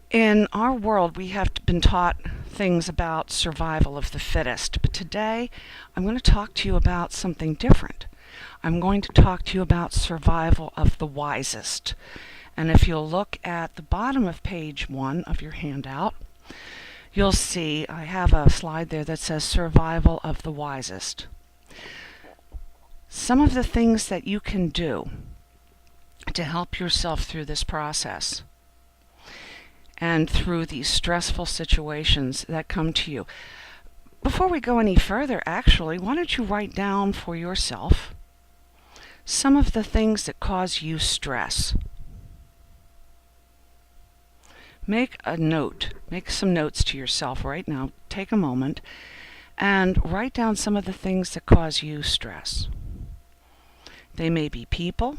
In our world, we have been taught things about survival of the fittest, but today I'm going to talk to you about something different. I'm going to talk to you about survival of the wisest. And if you'll look at the bottom of page 1 of your handout, you'll see I have a slide there that says survival of the wisest. Some of the things that you can do to help yourself through this process and through these stressful situations that come to you. Before we go any further, actually, why don't you write down for yourself some of the things that cause you stress. Make a note, make some notes to yourself right now. Take a moment and write down some of the things that cause you stress. They may be people,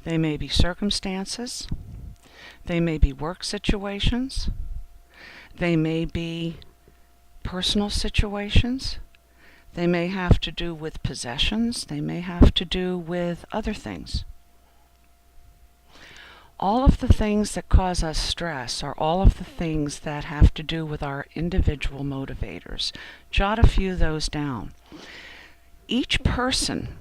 they may be circumstances, they may be work situations, they may be personal situations, they may have to do with possessions, they may have to do with other things. All of the things that cause us stress are all of the things that have to do with our individual motivators. Jot a few of those down. Each person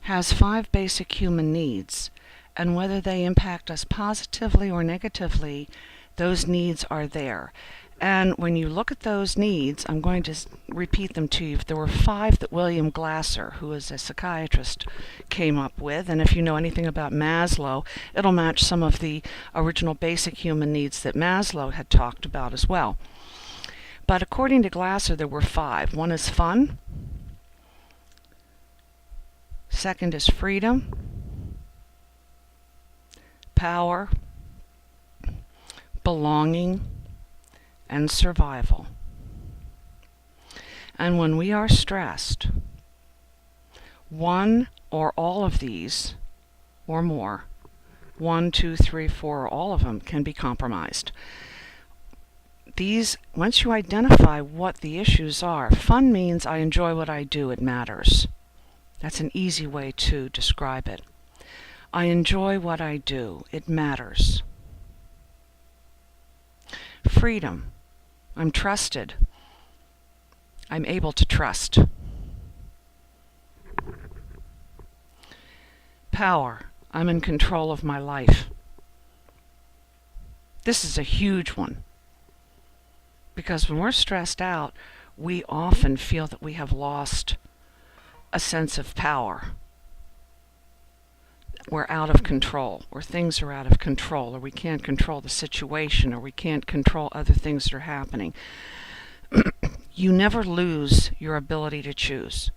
has 5 basic human needs, and whether they impact us positively or negatively, those needs are there. And when you look at those needs, I'm going to repeat them to you. There were 5 that William Glasser, who is a psychiatrist, came up with. And if you know anything about Maslow, it'll match some of the original basic human needs that Maslow had talked about as well. But according to Glasser, there were 5. One is fun. Second is freedom, power, belonging, and survival. And when we are stressed, one or all of these, or more, 1, 2, 3, 4, or all of them can be compromised. These, once you identify what the issues are, fun means I enjoy what I do, it matters. That's an easy way to describe it. I enjoy what I do, it matters. Freedom, I'm trusted. I'm able to trust. Power, I'm in control of my life. This is a huge one, because when we're stressed out, we often feel that we have lost a sense of power. We're out of control, or things are out of control, or we can't control the situation, or we can't control other things that are happening. You never lose your ability to choose.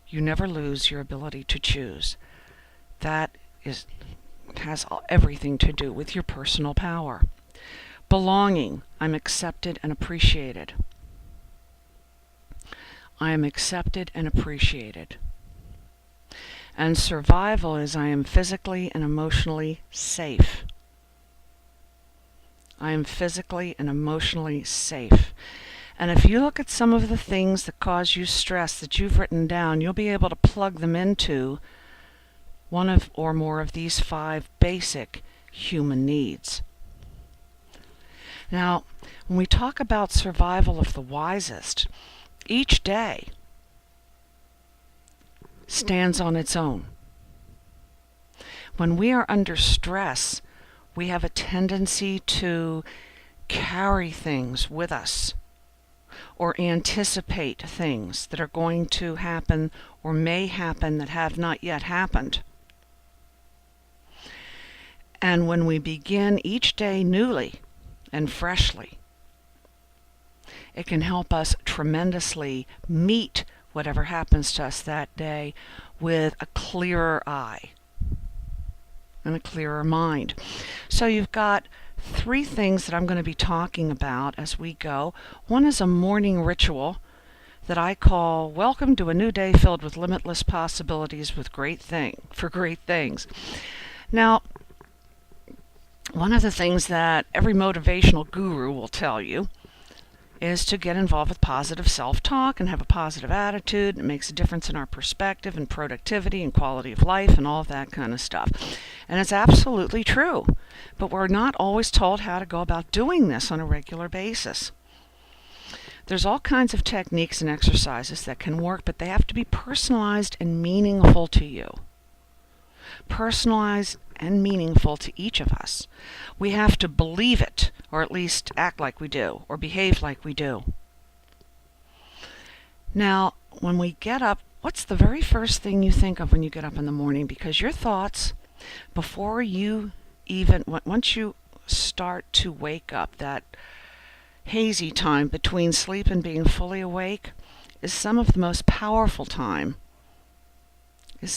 You never lose your ability to choose. That has everything to do with your personal power. Belonging, I'm accepted and appreciated. I am accepted and appreciated. And survival is I am physically and emotionally safe. I am physically and emotionally safe. And if you look at some of the things that cause you stress that you've written down, you'll be able to plug them into one of or more of these 5 basic human needs. Now, when we talk about survival of the wisest, each day stands on its own. When we are under stress, we have a tendency to carry things with us or anticipate things that are going to happen or may happen that have not yet happened. And when we begin each day newly and freshly, it can help us tremendously meet whatever happens to us that day with a clearer eye and a clearer mind. So you've got 3 things that I'm going to be talking about as we go. One is a morning ritual that I call Welcome to a New Day Filled with Limitless Possibilities for Great Things. Now, one of the things that every motivational guru will tell you is to get involved with positive self-talk and have a positive attitude. It makes a difference in our perspective and productivity and quality of life and all of that kind of stuff. And it's absolutely true. But we're not always told how to go about doing this on a regular basis. There's all kinds of techniques and exercises that can work, but they have to be personalized and meaningful to you. Personalized and meaningful to each of us. We have to believe it, or at least act like we do, or behave like we do. Now, when we get up, what's the very first thing you think of when you get up in the morning? Because your thoughts, before you even, once you start to wake up, that hazy time between sleep and being fully awake is some of the most powerful time. It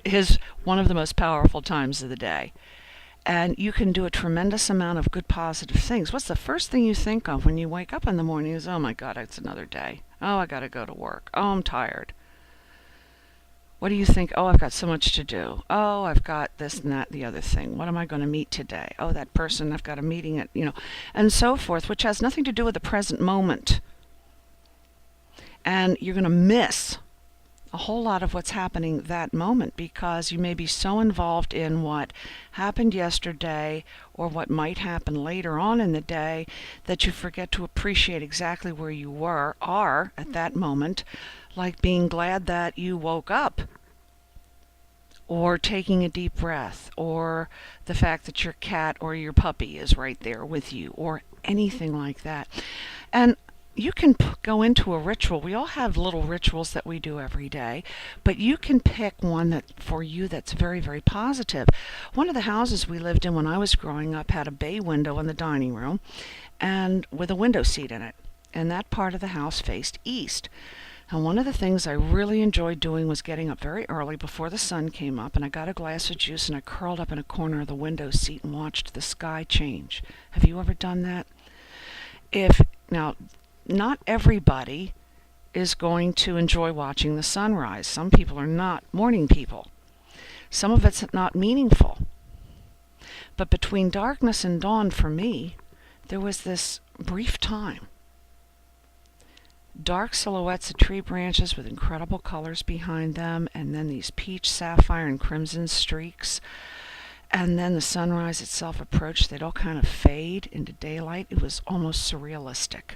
is one of the most powerful times of the day. And you can do a tremendous amount of good positive things. What's the first thing you think of when you wake up in the morning is, oh my God, it's another day. Oh, I got to go to work. Oh, I'm tired. What do you think? Oh, I've got so much to do. Oh, I've got this and that, the other thing. What am I going to meet today? Oh, that person, I've got a meeting at, and so forth, which has nothing to do with the present moment. And you're going to miss a whole lot of what's happening that moment because you may be so involved in what happened yesterday or what might happen later on in the day that you forget to appreciate exactly where you are at that moment, like being glad that you woke up, or taking a deep breath, or the fact that your cat or your puppy is right there with you, or anything like that. And you can go into a ritual. We all have little rituals that we do every day, but you can pick one that for you that's very, very positive. One of the houses we lived in when I was growing up had a bay window in the dining room and with a window seat in it, and that part of the house faced east. And one of the things I really enjoyed doing was getting up very early before the sun came up, and I got a glass of juice and I curled up in a corner of the window seat and watched the sky change. Have you ever done that? Now, not everybody is going to enjoy watching the sunrise. Some people are not morning people. Some of it's not meaningful. But between darkness and dawn, for me, there was this brief time. Dark silhouettes of tree branches with incredible colors behind them, and then these peach, sapphire, and crimson streaks. And then the sunrise itself approached. They'd all kind of fade into daylight. It was almost surrealistic.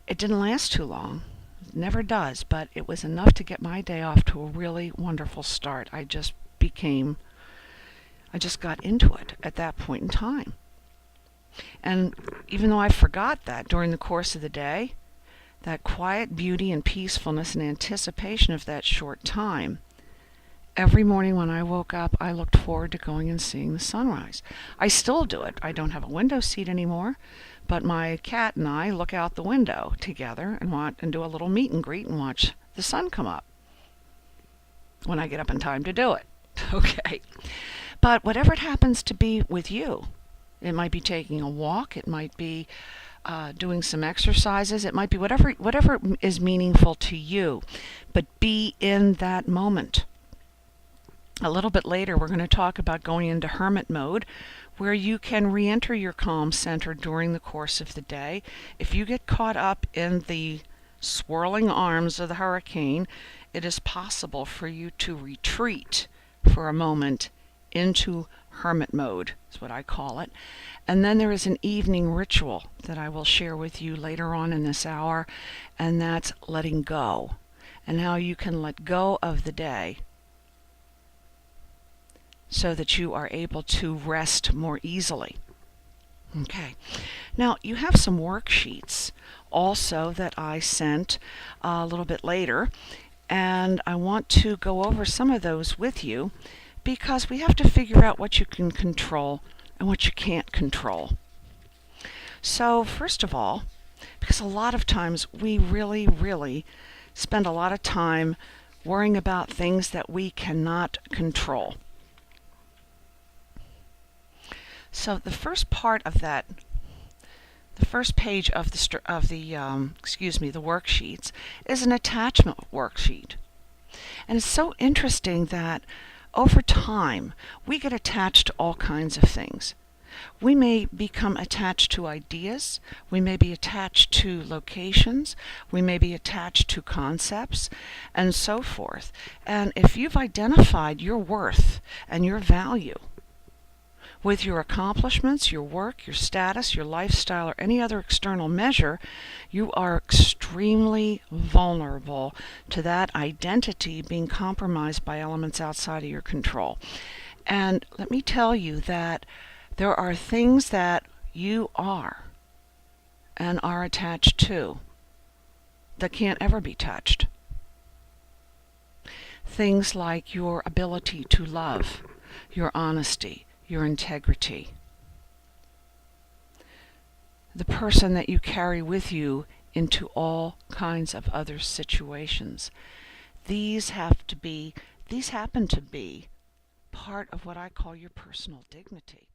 It didn't last too long. It never does, but it was enough to get my day off to a really wonderful start. I just got into it at that point in time. And even though I forgot that during the course of the day, that quiet beauty and peacefulness and anticipation of that short time, every morning when I woke up, I looked forward to going and seeing the sunrise. I still do it. I don't have a window seat anymore, but my cat and I look out the window together and do a little meet and greet and watch the sun come up when I get up in time to do it. Okay. But whatever it happens to be with you, it might be taking a walk, it might be doing some exercises, it might be whatever is meaningful to you, but be in that moment. A little bit later, we're going to talk about going into hermit mode, where you can re-enter your calm center during the course of the day. If you get caught up in the swirling arms of the hurricane, it is possible for you to retreat for a moment into hermit mode, is what I call it. And then there is an evening ritual that I will share with you later on in this hour, and that's letting go, and how you can let go of the day so that you are able to rest more easily. Okay. Now, you have some worksheets also that I sent a little bit later, and I want to go over some of those with you because we have to figure out what you can control and what you can't control. So, first of all, because a lot of times we really, really spend a lot of time worrying about things that we cannot control. So the first part of that, the first page of the worksheets is an attachment worksheet. And it's so interesting that over time we get attached to all kinds of things. We may become attached to ideas, we may be attached to locations, we may be attached to concepts, and so forth. And if you've identified your worth and your value with your accomplishments, your work, your status, your lifestyle, or any other external measure, you are extremely vulnerable to that identity being compromised by elements outside of your control. And let me tell you that there are things that you are and are attached to that can't ever be touched. Things like your ability to love, your honesty, your integrity, the person that you carry with you into all kinds of other situations. These happen to be part of what I call your personal dignity.